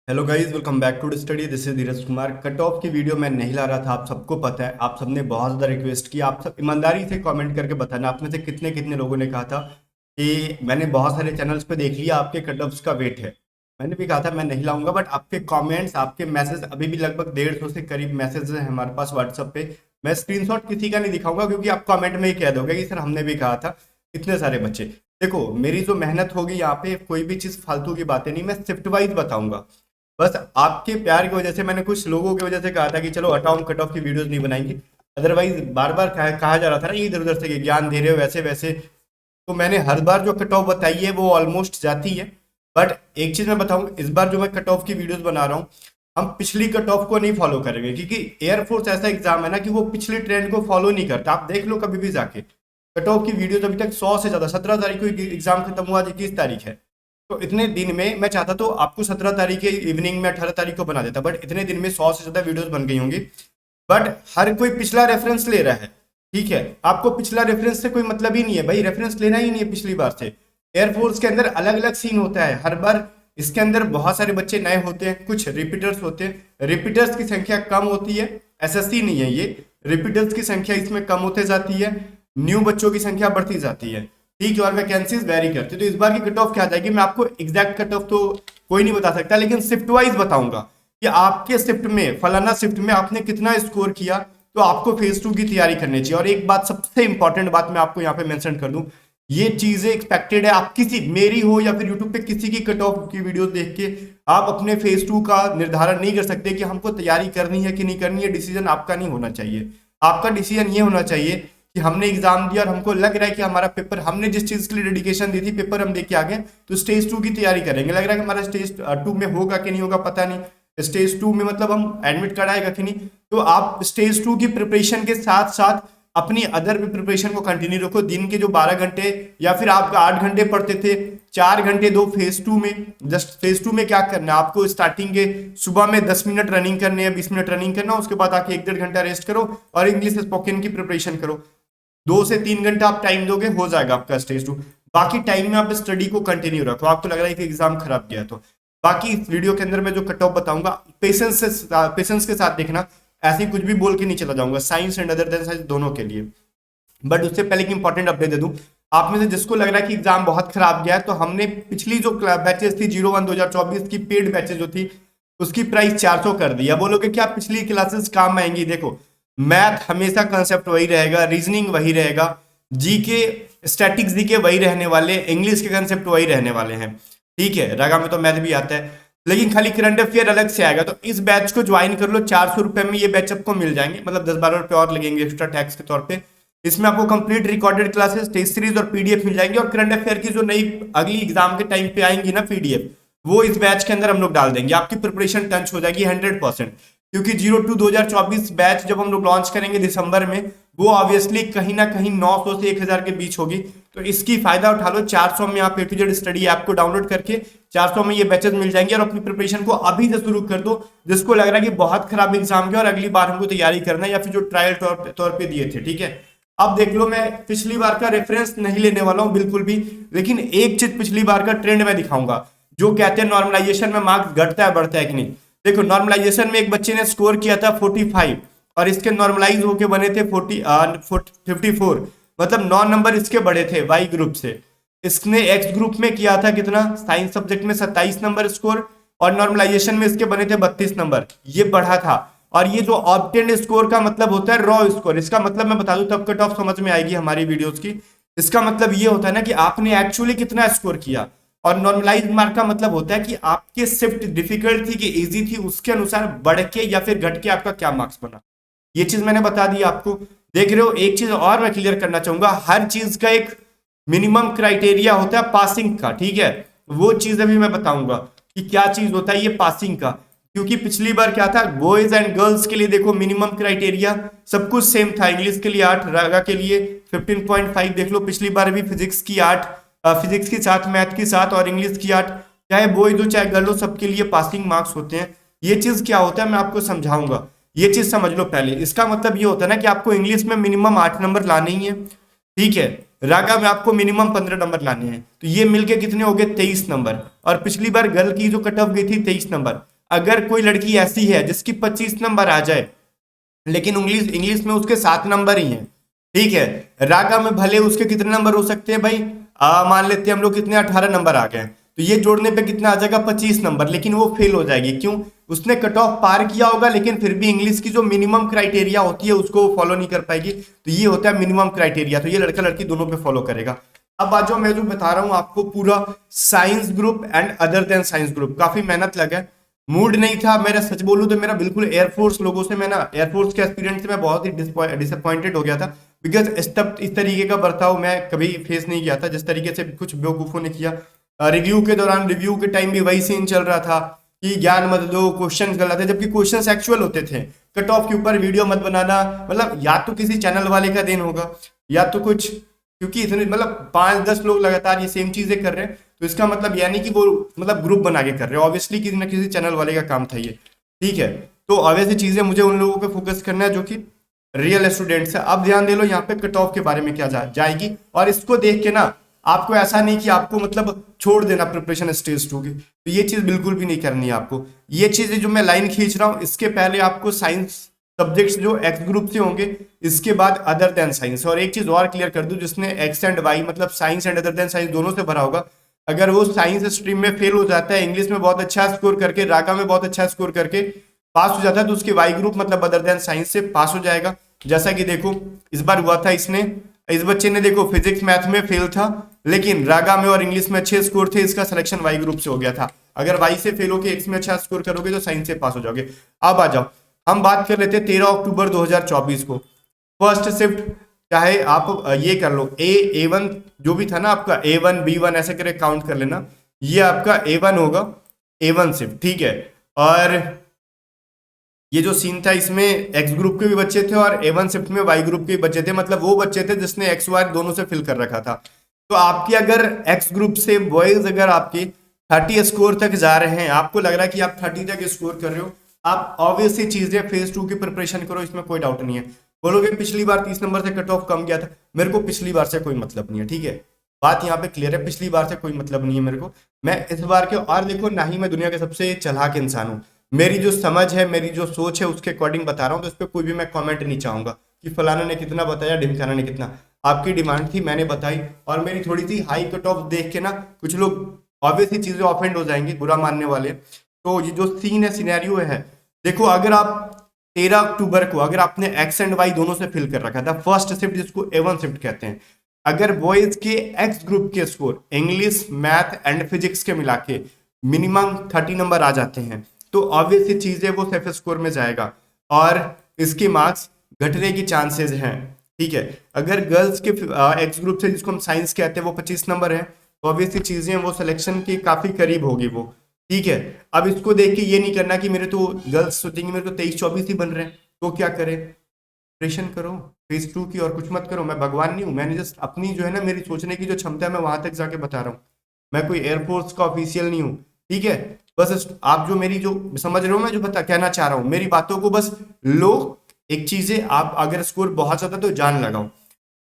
Hello guys, welcome back to study. This is Dheeraj Kumar. Cut off की video मैं नहीं ला रहा था, आप सबको पता है। आप सबने बहुत ज़्यादा रिक्वेस्ट की। आप सब ईमानदारी से कमेंट करके बताना आप में से कितने कितने लोगों ने कहा था कि मैंने बहुत सारे चैनल्स पे देख लिया, आपके कट ऑफ्स का वेट है। मैंने भी कहा था मैं नहीं लाऊंगा, बट आपके कमेंट्स, आपके मैसेज, अभी भी लगभग 150 से करीब मैसेज है हमारे पास व्हाट्सएप पे। मैं स्क्रीनशॉट किसी का नहीं दिखाऊंगा, क्योंकि आप कमेंट में ही कह दोगे कि सर हमने भी कहा था। इतने सारे बच्चे, देखो मेरी जो मेहनत होगी यहाँ पे, कोई भी चीज़ फालतू की बातें नहीं, मैं शिफ्ट वाइज बताऊंगा। बस आपके प्यार की वजह से, मैंने कुछ लोगों की वजह से कहा था कि चलो हटाओ, हम कट ऑफ की वीडियोस नहीं बनाएंगे। अदरवाइज बार बार कहा जा रहा था ना, इधर उधर से कि ज्ञान दे रहे हो वैसे वैसे। तो मैंने हर बार जो कट ऑफ बताई है वो ऑलमोस्ट जाती है। बट एक चीज मैं बताऊं, इस बार जो मैं कट ऑफ की वीडियोस बना रहा हूँ, हम पिछली कट ऑफ को नहीं फॉलो करेंगे, क्योंकि एयरफोर्स ऐसा एग्जाम है ना कि वो पिछली ट्रेंड को फॉलो नहीं करता। आप देख लो कभी भी जाके, कट ऑफ की वीडियोस अभी तक 100 से ज्यादा, 17 तारीख को एग्जाम खत्म हुआ, आज 21 तारीख है। तो इतने दिन में मैं चाहता तो आपको 17 तारीख के इवनिंग में 18 तारीख को बना देता, बट इतने दिन में 100 से ज्यादा वीडियोस बन गई होंगी। बट हर कोई पिछला रेफरेंस ले रहा है, ठीक है। आपको पिछला रेफरेंस से कोई मतलब ही नहीं है भाई, रेफरेंस लेना ही नहीं है पिछली बार से। एयरफोर्स के अंदर अलग अलग सीन होता है हर बार। इसके अंदर बहुत सारे बच्चे नए होते हैं, कुछ रिपीटर्स होते हैं, रिपीटर्स की संख्या कम होती है। एसएससी नहीं है ये, रिपीटर्स की संख्या इसमें कम होते जाती है, न्यू बच्चों की संख्या बढ़ती जाती है, ठीक है। और वैकेंसीज वेरी करती है। तो इस बार की कट ऑफ क्या जाएगी, मैं आपको एग्जैक्ट कट ऑफ तो कोई नहीं बता सकता, लेकिन शिफ्ट वाइज बताऊंगा कि आपके शिफ्ट में, फलाना शिफ्ट में आपने कितना स्कोर किया, तो आपको फेज 2 की तैयारी करनी चाहिए। और एक बात, सबसे इंपॉर्टेंट बात मैं आपको यहाँ पे मेंशन कर दूं, ये चीजें एक्सपेक्टेड है। आप किसी, मेरी हो या फिर यूट्यूब पे किसी की कट ऑफ की वीडियो देख के आप अपने फेज 2 का निर्धारण नहीं कर सकते कि हमको तैयारी करनी है कि नहीं करनी है। डिसीजन आपका नहीं होना चाहिए। आपका डिसीजन ये होना चाहिए कि हमने एग्जाम दिया और हमको लग रहा है कि हमारा पेपर, हमने जिस चीज के लिए डेडिकेशन दी थी, पेपर हम दे के आ गए, तो स्टेज 2 की तैयारी करेंगे। लग रहा है कि हमारा स्टेज 2 में होगा कि नहीं होगा पता नहीं, स्टेज 2 में मतलब हम एडमिट कराएगा कि नहीं। तो आप स्टेज 2 की प्रिपरेशन के साथ साथ अपनी अदर भी प्रिपरेशन को कंटिन्यू रखो। दिन के जो 12 घंटे या फिर आप 8 घंटे पढ़ते थे, 4 घंटे दो फेज 2 में। जस्ट फेज 2 में क्या करना है आपको, स्टार्टिंग के सुबह में 10 मिनट रनिंग करने हैं, 20 मिनट रनिंग करना, उसके बाद आके 1-1.5 घंटा रेस्ट करो और इंग्लिश स्पोकन की प्रिपरेशन करो। 2 से 3 घंटा आप टाइम दोगे, हो जाएगा आपका स्टेज 2। बाकी टाइम में आप स्टडी को कंटिन्यू रखो। आपको लग रहा है कि एग्जाम खराब गया तो बाकी इस वीडियो के अंदर मैं जो कट ऑफ बताऊंगा, पेशेंस के साथ देखना। ऐसे ही कुछ भी बोल के नहीं चला जाऊंगा, science and other than science दोनों के लिए। बट उससे पहले एक इंपॉर्टेंट अपडेट दे दूं, आप में से जिसको लग रहा है कि एग्जाम बहुत खराब गया है, तो हमने पिछली जो बैचेस थी 01-2024 की पेड बैचेस जो थी, उसकी प्राइस 400 कर दिया। बोलोगे कि आप पिछली क्लासेस काम आएंगी, देखो मैथ हमेशा कंसेप्ट वही रहेगा, रीजनिंग वही रहेगा, जीके स्टैटिक्स जीके वही रहने वाले, इंग्लिश के कंसेप्ट वही रहने वाले हैं, ठीक है। रागा में तो मैथ भी आता है, लेकिन खाली करंट अफेयर अलग से आएगा। तो इस बैच को ज्वाइन कर लो, 400 रुपए में ये बैच आपको मिल जाएंगे, मतलब 10-12 रुपए और लगेंगे एक्स्ट्रा टैक्स के तौर पे। इसमें आपको complete recorded classes, test series और पीडीएफ मिल जाएंगी। और करंट अफेयर की जो नई अगली एग्जाम के टाइम पे आएंगी ना पीडीएफ, वो इस बैच के अंदर हम लोग डाल देंगे। आपकी प्रिपरेशन टंच हो जाएगी 100%। क्योंकि 02-2024 बैच जब हम लोग लॉन्च करेंगे दिसंबर में, वो ऑब्वियसली कहीं ना कहीं 900 से 1000 के बीच होगी। तो इसकी फायदा उठा लो। 400 में आप A to Z study app को डाउनलोड करके 400 में ये बैचेस मिल जाएंगे, और अपनी प्रिपरेशन को अभी से शुरू कर दो। जिसको लग रहा है कि बहुत खराब एग्जाम गया और अगली बार हमको तैयारी करना है, या फिर जो ट्रायल तौर पे दिए थे, ठीक है। अब देख लो, मैं पिछली बार का रेफरेंस नहीं लेने वाला हूं बिल्कुल भी, लेकिन एक चीज पिछली बार का ट्रेंड मैं दिखाऊंगा। जो कहते हैं नॉर्मलाइजेशन में मार्क्स घटता है बढ़ता है कि नहीं। देखो नॉर्मलाइजेशन में एक बच्चे ने स्कोर किया था 45, और इसके नॉर्मलाइज होके बने थे 54, मतलब 9 नंबर इसके बढ़े थे वाई ग्रुप से। इसने एक्स ग्रुप में किया था कितना, साइंस सब्जेक्ट में 27 नंबर स्कोर, और नॉर्मलाइजेशन में इसके बने थे 32 नंबर, ये बढ़ा था। और ये जो ऑब्टेन्ड स्कोर का मतलब होता है रॉ स्कोर, इसका मतलब मैं बता दूं तब कट ऑफ समझ में आएगी हमारी वीडियोस की। इसका मतलब ये होता है ना कि आपने एक्चुअली कितना स्कोर किया। और नॉर्मलाइज मार्क का मतलब होता है कि आपके शिफ्ट डिफिकल्ट थी कि इजी थी, उसके अनुसार बढ़ के या फिर घट के आपका क्या मार्क्स बना। ये चीज मैंने बता दी आपको। देख रहे हो, एक चीज और मैं क्लियर करना चाहूंगा, हर चीज का एक मिनिमम क्राइटेरिया होता है पासिंग का, ठीक है। वो चीज अभी मैं बताऊंगा कि क्या चीज होता है ये पासिंग का। क्योंकि पिछली बार क्या था, बॉयज एंड गर्ल्स के लिए देखो मिनिमम क्राइटेरिया सब कुछ सेम था। इंग्लिश के लिए 8, रागा के लिए 15.5। देख लो पिछली बार भी फिजिक्स की 8, फिजिक्स के साथ मैथ की 7 और इंग्लिश की 8, चाहे बॉयज हो चाहे गर्ल हो, सबके लिए पासिंग मार्क्स होते हैं। ये चीज क्या होता है मैं आपको समझाऊंगा, ये चीज समझ लो पहले। इसका मतलब ये होता है ना कि आपको इंग्लिश में मिनिमम 8 नंबर लाने ही है, ठीक है। रागा में आपको मिनिमम 15 नंबर लाने हैं, तो ये मिलके कितने हो गए 23 नंबर। और पिछली बार गर्ल की जो कट ऑफ गई थी 23 नंबर, अगर कोई लड़की ऐसी है जिसकी 25 नंबर आ जाए लेकिन इंग्लिश इंग्लिश में उसके 7 नंबर ही हैं, ठीक है, रागा में भले उसके कितने नंबर हो सकते हैं भाई, मान लेते हैं हम लोग कितने 18 नंबर आ गए, तो ये जोड़ने पे कितना आ जाएगा 25 नंबर, लेकिन वो फेल हो जाएगी। क्यों? उसने कट ऑफ पार किया होगा लेकिन फिर भी इंग्लिश की जो मिनिमम क्राइटेरिया होती है उसको फॉलो नहीं कर पाएगी, तो ये होता है मिनिमम क्राइटेरिया, तो ये लड़का लड़की दोनों पे फॉलो करेगा। अब आज जो मैं जो बता रहा हूँ आपको पूरा science group and other than science group, काफी मेहनत लगा है, मूड नहीं था मेरा, सच बोलूं तो मेरा बिल्कुल एयरफोर्स लोगों से, मैं ना एयरफोर्स के एक्सपीरियंस से मैं बहुत ही डिसअपॉइंटेड हो गया था, बिकॉज इस तरीके का बर्ताव मैं कभी फेस नहीं किया था जिस तरीके से कुछ बेवकूफों ने किया। रिव्यू के दौरान, रिव्यू के टाइम भी वही सीन चल रहा था कि ज्ञान मत दो, क्वेश्चन गलत है, जबकि क्वेश्चन एक्चुअल होते थे। कट ऑफ के ऊपर वीडियो मत बनाना, मतलब या तो किसी चैनल वाले का देन होगा या तो कुछ, क्योंकि इतने मतलब 5-10 लोग लगातार ये सेम चीजें कर रहे हैं, तो इसका मतलब यानी कि वो मतलब ग्रुप बना के कर रहे हैं, ऑब्वियसली किसी ना किसी चैनल वाले का काम था ये, ठीक है। तो ऑब्वियसली चीजें मुझे उन लोगों पे फोकस करना है जो कि रियल स्टूडेंट्स है। अब ध्यान दे लो यहाँ पे कट ऑफ के बारे में क्या जाएगी, और इसको देख के ना आपको ऐसा नहीं कि आपको मतलब छोड़ देना प्रिपरेशन स्टेज 2 की, तो ये चीज बिल्कुल भी नहीं करनी है आपको। ये चीजें जो मैं लाइन खींच रहा हूँ इसके पहले आपको साइंस सब्जेक्ट्स जो एक्स ग्रुप से होंगे, इसके बाद अदर देन साइंस, और एक चीज और क्लियर कर दूं, जिसने एक्स एंड वाई मतलब science and other than science दोनों से भरा होगा, अगर वो साइंस स्ट्रीम में फेल हो जाता है, इंग्लिश में बहुत अच्छा स्कोर करके, रागा में बहुत अच्छा स्कोर करके पास हो जाता है, तो उसके वाई ग्रुप मतलब अदर देन साइंस से पास हो जाएगा। जैसा कि देखो इस बार हुआ था, इस बच्चे ने देखो फिजिक्स मैथ में फेल था लेकिन रागा में और इंग्लिश में अच्छे स्कोर थे, इसका सिलेक्शन वाई ग्रुप से हो गया था। अगर वाई से फेल होकर एक्स में अच्छा स्कोर करोगे तो साइंस से पास हो जाओगे। अब आ जाओ, हम बात कर लेते हैं 13 अक्टूबर 2024 को फर्स्ट शिफ्ट, चाहे आप ये कर लो A1 जो भी था ना आपका A1 B1 ऐसे करके काउंट कर लेना, ये आपका A1 होगा, A1 शिफ्ट, ठीक है। और ये जो सीन था इसमें एक्स ग्रुप के भी बच्चे थे और A1 शिफ्ट में वाई ग्रुप के भी बच्चे थे, मतलब वो बच्चे थे जिसने एक्स वाई दोनों से फिल कर रखा था। तो आपकी अगर एक्स ग्रुप से बॉयज अगर आपके 30 स्कोर तक जा रहे हैं, आपको लग रहा है कि आप 30 तक स्कोर कर रहे हो, आप ऑब्वियसली चीजें फेज 2 की प्रिपरेशन करो, इसमें कोई डाउट नहीं है। बोलोगे पिछली बार 30 नंबर से कट ऑफ कम गया था, मेरे को पिछली बार से कोई मतलब नहीं है, ठीक है, बात यहाँ पे क्लियर है, पिछली बार से कोई मतलब नहीं है मेरे को, मैं इस बार के, और देखो ना ही मैं दुनिया के सबसे चालाक इंसान हूँ, मेरी जो समझ है, मेरी जो सोच है उसके अकॉर्डिंग बता रहा हूँ, तो इस पर कोई भी मैं कमेंट नहीं चाहूंगा कि फलाना ने कितना बताया, ढिमकाना ने कितना, आपकी डिमांड थी मैंने बताई, और मेरी थोड़ी सी हाई कट ऑफ देख के ना कुछ लोग ऑब्वियसली चीजें ऑफेंड हो जाएंगे, बुरा मानने वाले। तो ये जो सीन है, सिनेरियो है, देखो अगर आप 13 अक्टूबर को अगर आपने एक्स एंड वाई दोनों से फिल कर रखा था, फर्स्ट शिफ्ट जिसको A1 शिफ्ट कहते हैं, अगर बॉयज के एक्स ग्रुप के score English math and physics के मिला के मिनिमम 30 नंबर आ जाते हैं, तो ऑब्वियसली चीज है वो सेफ स्कोर में जाएगा और इसके मार्क्स घटने की चांसेस हैं, ठीक है। अगर गर्ल्स के एक्स ग्रुप से जिसको हम साइंस कहते हैं वो 25 नंबर है, तो ऑब्वियसली चीजें वो सिलेक्शन के काफी करीब होगी वो, ठीक है। अब इसको देख के ये नहीं करना कि मेरे तो गर्ल्स सोचेंगे मेरे तो 23-24 ही बन रहे हैं, तो क्या करें, प्रिपरेशन करो फेज 2 की, और कुछ मत करो। मैं भगवान नहीं हूँ, मैंने जस्ट अपनी जो है ना मेरी सोचने की जो क्षमता है मैं वहां तक जाके बता रहा हूँ, मैं कोई एयरफोर्स का ऑफिशियल नहीं हूँ, ठीक है। बस आप जो मेरी जो समझ रहे हो मैं जो बता कहना चाह रहा हूँ, मेरी बातों को बस लो। एक चीज है, आप अगर स्कोर बहुत ज्यादा तो जान लगाओ,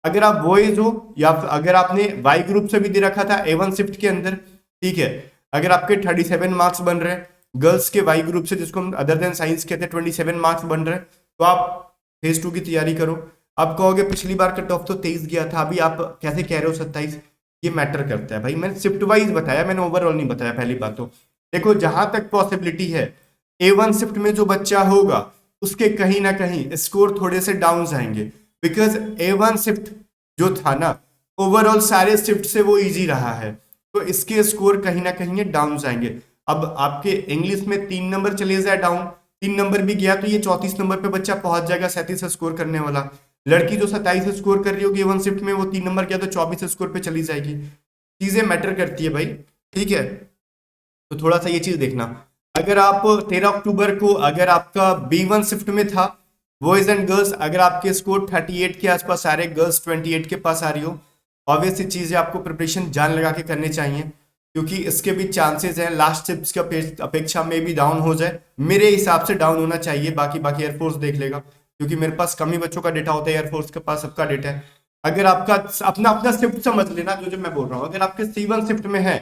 अगर आप बॉयज हो या अगर आपने वाई ग्रुप से भी दे रखा था A1 शिफ्ट के अंदर, ठीक है, अगर आपके 37 मार्क्स बन रहे हैं, गर्ल्स के वाई ग्रुप से जिसको हम अदर देन साइंस कहते हैं 27 मार्क्स बन रहे हैं, तो आप फेज 2 की तैयारी करो। आप कहोगे पिछली बार कट ऑफ तो 23 गया था, अभी आप कैसे कह रहे हो 27, ये मैटर करता है भाई, मैंने शिफ्ट वाइज बताया, मैंने ओवरऑल नहीं बताया। पहली बात तो देखो जहां तक पॉसिबिलिटी है A1 शिफ्ट में जो बच्चा होगा उसके कहीं ना कहीं स्कोर थोड़े से डाउन जाएंगे, बिकॉज A1 शिफ्ट जो था ना ओवरऑल सारे शिफ्ट से वो इजी रहा है, तो इसके स्कोर कहीं ना कहीं डाउन जाएंगे। अब आपके इंग्लिश में 3 नंबर चले जाए डाउन, 3 नंबर भी गया तो ये 34 नंबर पे बच्चा पहुंच जाएगा 37 स्कोर करने वाला। लड़की जो 27 स्कोर कर रही होगी A1 शिफ्ट में, वो 3 नंबर गया तो 24 स्कोर पे चली जाएगी। चीजें मैटर करती है भाई, ठीक है, तो थोड़ा सा ये चीज देखना। अगर आप 13 अक्टूबर को अगर आपका B1 शिफ्ट में था बॉयज एंड गर्ल्स, अगर आपके स्कोर 38 के आसपास आ रहे, गर्ल्स 28 के पास आ रही हो, ऑब्वियसली चीजें आपको प्रिपरेशन जान लगा के करनी चाहिए, क्योंकि इसके भी चांसेस हैं लास्ट शिफ्ट की अपेक्षा में भी डाउन हो जाए, मेरे हिसाब से डाउन होना चाहिए, बाकी एयरफोर्स देख लेगा, क्योंकि मेरे पास कम ही बच्चों का डेटा होता है, एयरफोर्स के पास सबका डेटा है। अगर आपका अपना अपना शिफ्ट समझ लेना, जो जो मैं बोल रहा हूँ, अगर आपके C1 शिफ्ट में है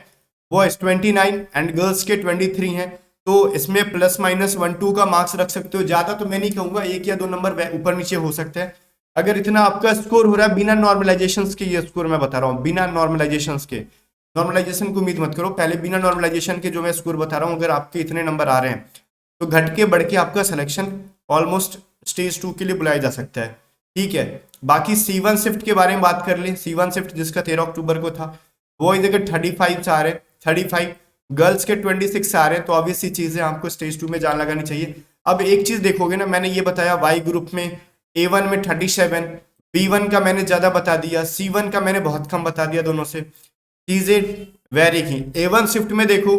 बॉयज 29 एंड गर्ल्स के 23 हैं, तो इसमें प्लस माइनस 1 2 का मार्क्स रख सकते हो, ज्यादा तो मैं नहीं कहूंगा, 1 या 2 नंबर ऊपर नीचे हो सकते हैं। अगर इतना आपका स्कोर हो रहा है बिना नॉर्मलाइजेशन के, ये स्कोर मैं बता रहा हूँ बिना नॉर्मलाइजेशन के, नॉर्मलाइजेशन की उम्मीद मत करो, पहले बिना नॉर्मलाइजेशन के जो मैं स्कोर बता रहा हूँ, अगर आपके इतने नंबर आ रहे हैं तो घट के बढ़ के आपका सिलेक्शन ऑलमोस्ट स्टेज 2 के लिए बुलाया जा सकता है। ठीक है, बाकी C1 शिफ्ट के बारे में बात कर लें। C1 शिफ्ट जिसका 13 अक्टूबर को था, वो इधर 35 आ रहे, 35, गर्ल्स के 26 आ रहे हैं, तो ऑब्वियस सी चीज है, आपको स्टेज 2 में जान लगानी चाहिए। अब एक चीज देखोगे ना, मैंने ये बताया वाई ग्रुप में A1 में 37, B1 का मैंने ज्यादा बता दिया, C1 का मैंने बहुत कम बता दिया, दोनों से चीजें वेरी की। A1 शिफ्ट में देखो,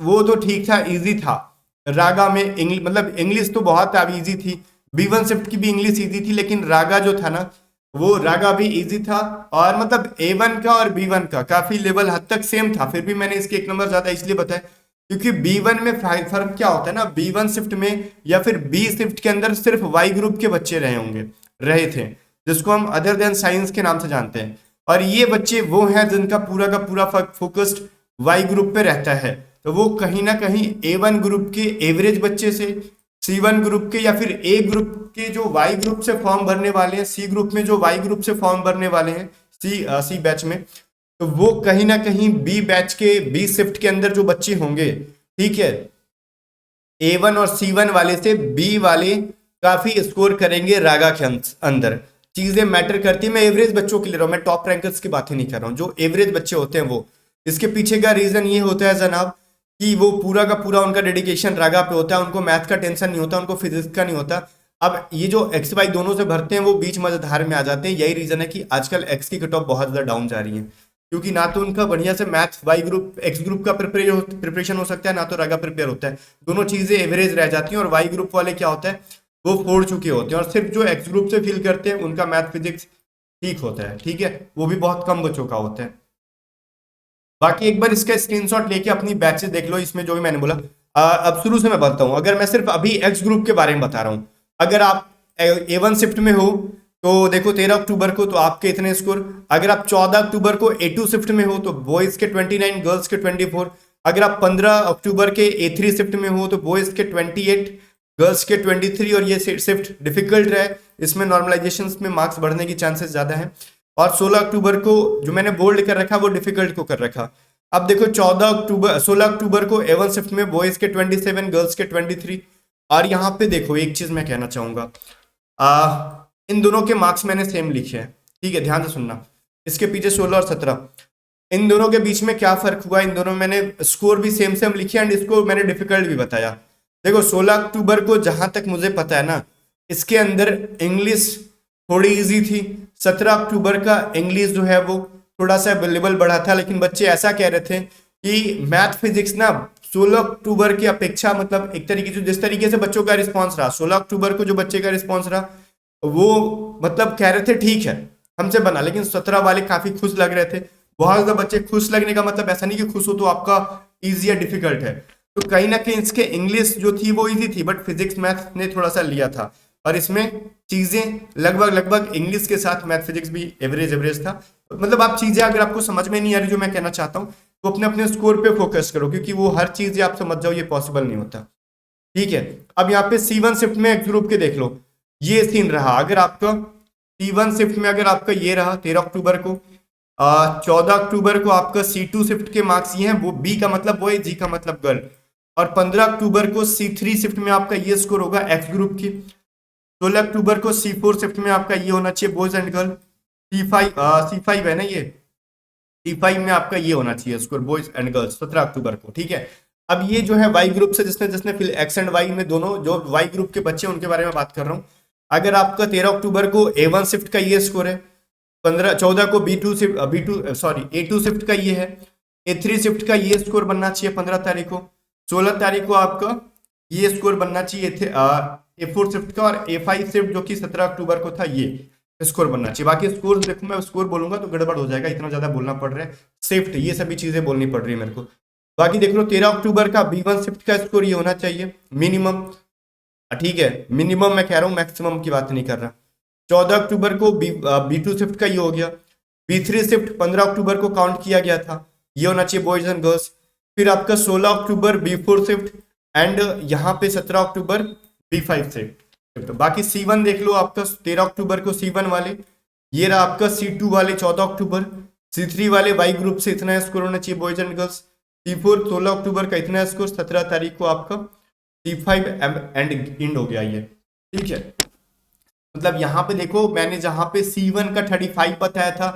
वो तो ठीक था, इजी था, रागा में इंग्लिश मतलब इंग्लिश तो बहुत अब इजी थी, B1 शिफ्ट की भी इंग्लिश इजी थी, लेकिन रागा जो था ना, वो रागा भी इजी था, और मतलब A1 का और B1 का काफी लेवल हद तक सेम था, फिर भी मैंने इसके 1 नंबर ज्यादा इसलिए बताया क्योंकि B1 में फर्क क्या होता है ना, B1 शिफ्ट में या फिर B शिफ्ट के अंदर सिर्फ वाई ग्रुप के बच्चे रहे थे, जिसको हम अदर देन साइंस के नाम से जानते हैं, और ये बच्चे वो हैं जिनका पूरा का पूरा फोकस्ड वाई ग्रुप पे रहता है, तो वो कहीं ना कहीं A1 ग्रुप के एवरेज बच्चे से, C1 ग्रुप के या फिर A ग्रुप के जो वाई ग्रुप से फॉर्म भरने वाले हैं, C ग्रुप में जो वाई ग्रुप से फॉर्म भरने वाले हैं, सी बैच में, तो वो कहीं ना कहीं बी बैच के बी शिफ्ट के अंदर जो बच्चे होंगे, ठीक है, A1 और C1 वाले से बी वाले काफी स्कोर करेंगे रागा के अंदर। चीजें मैटर करती है, मैं एवरेज बच्चों के ले रहा हूं, मैं टॉप रैंकर्स की बात ही नहीं कर रहा हूं, जो एवरेज बच्चे होते हैं वो। इसके पीछे का रीजन ये होता है जनाब कि वो पूरा का पूरा उनका डेडिकेशन रागा पे होता है, उनको मैथ का टेंशन नहीं होता, उनको फिजिक्स का नहीं होता। अब ये जो एक्स वाई दोनों से भरते हैं वो बीच मझधार में आ जाते हैं, यही रीजन है कि आजकल एक्स की कट ऑफ बहुत ज्यादा डाउन जा रही है, क्योंकि ना तो उनका बढ़िया से math Y group X group का प्रिपरेशन हो सकता है, ना तो रागा प्रिपेयर होता है, दोनों चीजें एवरेज रह जाती हैं, और वाई ग्रुप वाले क्या होता है, वो फोड़ चुके होते हैं, और सिर्फ जो एक्स ग्रुप से फील करते हैं उनका मैथ फिजिक्स ठीक होता है, ठीक है, वो भी बहुत कम बच्चों का होता है। बाकी एक बार इसका स्क्रीनशॉट लेके अपनी बैचेस देख लो, इसमें जो भी मैंने बोला। अब शुरू से मैं बताता हूँ, अगर मैं सिर्फ अभी एक्स ग्रुप के बारे में बता रहा हूँ, अगर आप A1 शिफ्ट में हो तो देखो 13 अक्टूबर को तो आपके इतने स्कोर, अगर आप 14 अक्टूबर को A2 शिफ्ट में हो तो बॉयज के 29, गर्ल्स के 24, अगर आप 15 अक्टूबर के A3 शिफ्ट में हो तो बॉयज के 28, गर्ल्स के 23, और ये शिफ्ट डिफिकल्ट रहे, इसमें नॉर्मलाइजेशन में मार्क्स बढ़ने की चांसेस ज्यादा है, और 16 अक्टूबर को जो मैंने बोल्ड कर रखा वो डिफिकल्ट को कर रखा। अब देखो 16 अक्टूबर को A1 शिफ्ट में बॉयज के 27, गर्ल्स के 23, और यहाँ पे देखो एक चीज मैं कहना चाहूंगा, इन दोनों के मार्क्स मैंने सेम लिखे हैं, ठीक है, ध्यान से सुनना, इसके पीछे 16 और 17, इन दोनों के बीच में क्या फर्क हुआ, इन दोनों में मैंने स्कोर भी सेम सेम लिखे एंड इसको मैंने डिफिकल्ट भी बताया। देखो 16 अक्टूबर को जहां तक मुझे पता है ना, इसके अंदर इंग्लिश थोड़ी इजी थी, 17 अक्टूबर का इंग्लिश जो है वो थोड़ा सा लेवल बढ़ा था, लेकिन बच्चे ऐसा कह रहे थे कि मैथ फिजिक्स ना 16 अक्टूबर की अपेक्षा, मतलब एक तरीके से जिस तरीके से बच्चों का रिस्पॉन्स रहा, 16 अक्टूबर को जो बच्चे का रिस्पॉन्स रहा वो मतलब कह रहे थे ठीक है हमसे बना, लेकिन 17 वाले काफी खुश लग रहे थे। बहुत ज्यादा बच्चे खुश लगने का मतलब ऐसा नहीं कि खुश हो तो आपका इजी या डिफिकल्ट है, तो कहीं ना कहीं इसके इंग्लिश जो थी वो इजी थी, बट फिजिक्स मैथ ने थोड़ा सा लिया था, और इसमें चीजें लगभग इंग्लिश के साथ मैथ फिजिक्स भी एवरेज था। मतलब आप चीजें अगर आपको समझ में नहीं आ रही जो मैं कहना चाहता हूँ, तो अपने अपने स्कोर पे फोकस करो, क्योंकि वो हर चीज आप समझ जाओ ये पॉसिबल नहीं होता, ठीक है। अब यहाँ पे C1 शिफ्ट में एक्स ग्रुप के देख लो, ये सीन रहा, अगर आपका C1 शिफ्ट में अगर आपका ये रहा 13 अक्टूबर को, 14 अक्टूबर को आपका C2 शिफ्ट के मार्क्स ये हैं, वो B का मतलब बॉय, G का मतलब गर्ल, और 15 अक्टूबर को C3 शिफ्ट में आपका ये स्कोर होगा एक्स ग्रुप की, 16 अक्टूबर को C4 शिफ्ट में आपका ये होना चाहिए बॉयज एंड गर्ल, C5 है ना, ये C5 में आपका ये होना चाहिए स्कोर बॉयज एंड गर्ल्स 17 अक्टूबर को, ठीक है। अब ये जो है वाई ग्रुप से जिसने जिसने फिर एक्स एंड वाई में दोनों जो वाई ग्रुप के बच्चे उनके बारे में बात कर रहा हूँ। अगर आपका 13 अक्टूबर को A1 शिफ्ट का ये स्कोर है, 14 को A2 शिफ्ट का ये है, A3 शिफ्ट का ये स्कोर बनना चाहिए 15 तारीख को, 16 तारीख को आपका ये स्कोर बनना चाहिए A4 शिफ्ट का, और A5 शिफ्ट जो कि 17 अक्टूबर को था ये स्कोर बनना चाहिए। बाकी स्कोर देखो, मैं स्कोर बोलूंगा तो गड़बड़ हो जाएगा, इतना ज्यादा बोलना पड़ रहा है, शिफ्ट ये सभी चीजें बोलनी पड़ रही है मेरे को। बाकी देख लो 13 अक्टूबर का B1 शिफ्ट का स्कोर ये होना चाहिए मिनिमम, ठीक है, मिनिमम मैं कह रहा हूँ, मैक्सिमम की बात नहीं कर रहा। 14 अक्टूबर को B2 शिफ्ट का ये हो गया, B3 शिफ्ट 15 अक्टूबर को काउंट किया गया था, ये होना चाहिए बॉयज एंड गर्ल्स। फिर आपका 16 अक्टूबर B4 शिफ्ट, एंड यहाँ पे 17 अक्टूबर B5 से। तो बाकी C1 देख लो आपका 13 अक्टूबर को C1 वाले, ये रहा आपका C2 वाले 14 अक्टूबर, C3 वाले वाई ग्रुप से इतना स्कोर होना चाहिए बॉयज एंड गर्ल्स, C4 16 अक्टूबर का इतना स्कोर, 17 तारीख को आपका C5 एंड इंड हो गया ये, ठीक है। मतलब यहाँ पे देखो मैंने जहां पे C1 का 35 बताया था,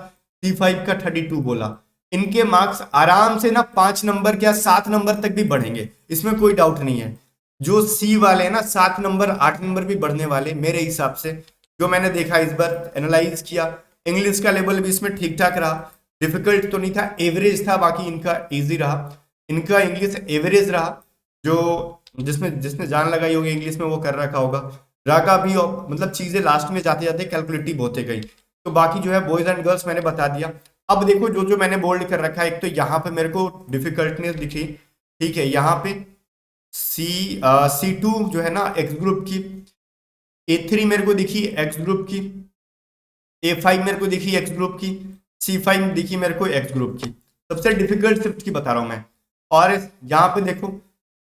C5 का 32 बोला, इनके मार्क्स आराम से ना 5 नंबर या 7 नंबर तक भी बढ़ेंगे, इसमें कोई डाउट नहीं है। जो C वाले हैं ना 7 नंबर 8 नंबर भी बढ़ने वाले मेरे हिसाब से, जो मैंने देखा इस बार एनालाइज किया। इंग्लिश का लेवल भी इसमें ठीक ठाक रहा, डिफिकल्ट तो नहीं था, एवरेज था, बाकी इनका इजी रहा, इनका इंग्लिश एवरेज रहा। जो जिसमें जिसने जान लगाई होगी इंग्लिश में वो कर रखा होगा, रागा भी मतलब चीजें लास्ट में जाते जाते कैलकुलेटिव होते गई। तो बाकी जो है बॉयज एंड गर्ल्स मैंने बता दिया। अब देखो जो जो मैंने बोल्ड कर रखा है, एक तो यहाँ पे मेरे को डिफिकल्टनेस दिखी, ठीक है, यहाँ पे C2 जो है ना एक्स ग्रुप की, A3 मेरे को दिखी एक्स ग्रुप की, A5 मेरे को दिखी एक्स ग्रुप की, C5 दिखी मेरे को एक्स ग्रुप की, सबसे डिफिकल्ट शिफ्ट की बता रहा हूं मैं। और यहाँ पे देखो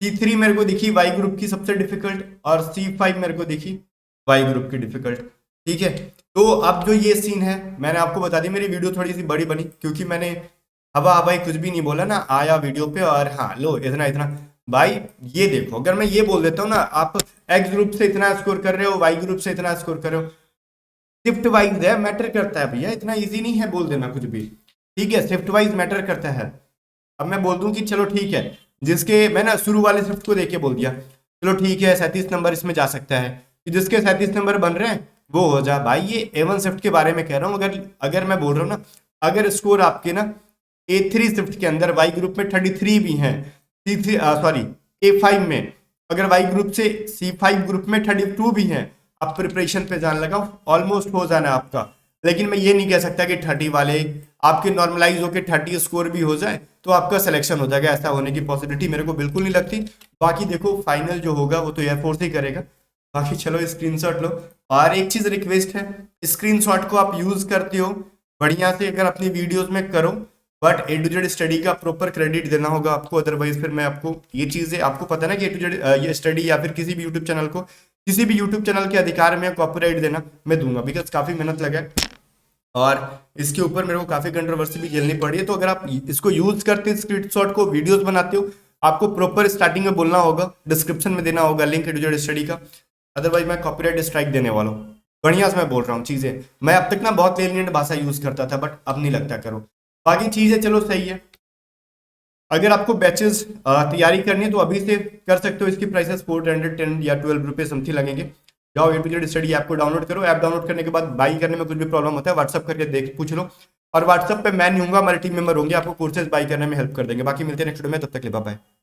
C3 मेरे को दिखी वाई ग्रुप की सबसे डिफिकल्ट, और C5 मेरे को दिखी वाई ग्रुप की डिफिकल्ट, ठीक है। तो अब जो ये सीन है मैंने आपको बता दी, मेरी वीडियो थोड़ी सी बड़ी बनी क्योंकि मैंने हवा हवाई कुछ भी नहीं बोला ना, आया वीडियो पे और हाँ लो इतना इतना। भाई ये देखो, अगर मैं ये बोल देता हूँ ना आप एक्स ग्रुप से इतना स्कोर कर रहे हो, वाई ग्रुप से इतना स्कोर कर रहे हो, शिफ्ट वाइज है, मैटर करता है भैया, इतना इजी नहीं है बोल देना कुछ भी, ठीक है, शिफ्ट वाइज मैटर करता है। अब मैं बोल दूं कि चलो ठीक है, जिसके मैंने शुरू वाले शिफ्ट को देख के बोल दिया चलो ठीक है 37 नंबर इसमें जा सकता है, कि जिसके 37 नंबर बन रहे हैं वो हो जा। भाई ये A1 शिफ्ट के बारे में कह रहा हूँ, अगर अगर मैं बोल रहा हूँ ना, अगर स्कोर आपके ना A3 शिफ्ट के अंदर वाई ग्रुप में 33 भी हैं, A5 में अगर वाई ग्रुप से C5 ग्रुप में 32 भी हैं, आप प्रिपरेशन पे जान लगाओ, ऑलमोस्ट हो जाना आपका। लेकिन मैं ये नहीं कह सकता कि 30 वाले आपके नॉर्मलाइज होकर 30 स्कोर भी हो जाए तो आपका सिलेक्शन हो जाएगा, ऐसा होने की पॉसिबिलिटी मेरे को बिल्कुल नहीं लगती। बाकी देखो फाइनल जो होगा वो तो एयरफोर्स ही करेगा। बाकी चलो स्क्रीनशॉट लो, और एक चीज रिक्वेस्ट है, स्क्रीनशॉट को आप यूज करते हो बढ़िया से अगर अपनी वीडियोस में करो, but A to Z study का प्रॉपर क्रेडिट देना होगा आपको, अदरवाइज फिर मैं आपको ये चीजें, आपको पता है ना कि A to Z ये स्टडी या फिर किसी भी यूट्यूब चैनल को, किसी भी यूट्यूब चैनल के अधिकार में कॉपीराइट देना मैं दूंगा, बिकॉज काफी मेहनत लगा है और इसके ऊपर मेरे को काफी कंट्रोवर्सी भी झेलनी पड़ी है। तो अगर आप इसको यूज करते स्क्रीनशॉट को, वीडियोस बनाते हो, आपको प्रॉपर स्टार्टिंग में बोलना होगा, डिस्क्रिप्शन में देना होगा link A to Z study का, अदरवाइज मैं कॉपीराइट स्ट्राइक देने वाला हूँ। बढ़िया से मैं बोल रहा हूँ चीजें, मैं अब तक ना बहुत लेनियंट भाषा यूज करता था बट अब नहीं लगता करो। बाकी चीजें चलो सही है। अगर आपको बैचेस तैयारी करनी है तो अभी से कर सकते हो, इसकी प्राइसेस 410 या 12 रुपये समथिंग लगेंगे। जाओ A to Z study app को डाउनलोड करो, ऐप डाउनलोड करने के बाद बाई करने में कुछ भी प्रॉब्लम होता है व्हाट्सअप करके देख पूछ लो, और व्हाट्सअप पे मैं नहीं हूँ, हमारे टीम मेंबर होंगे, आपको कोर्सेज बाई करने में हेल्प कर देंगे। बाकी मिलते हैं नेक्स्ट वीडियो में, तब तक के लिए बाय बाय।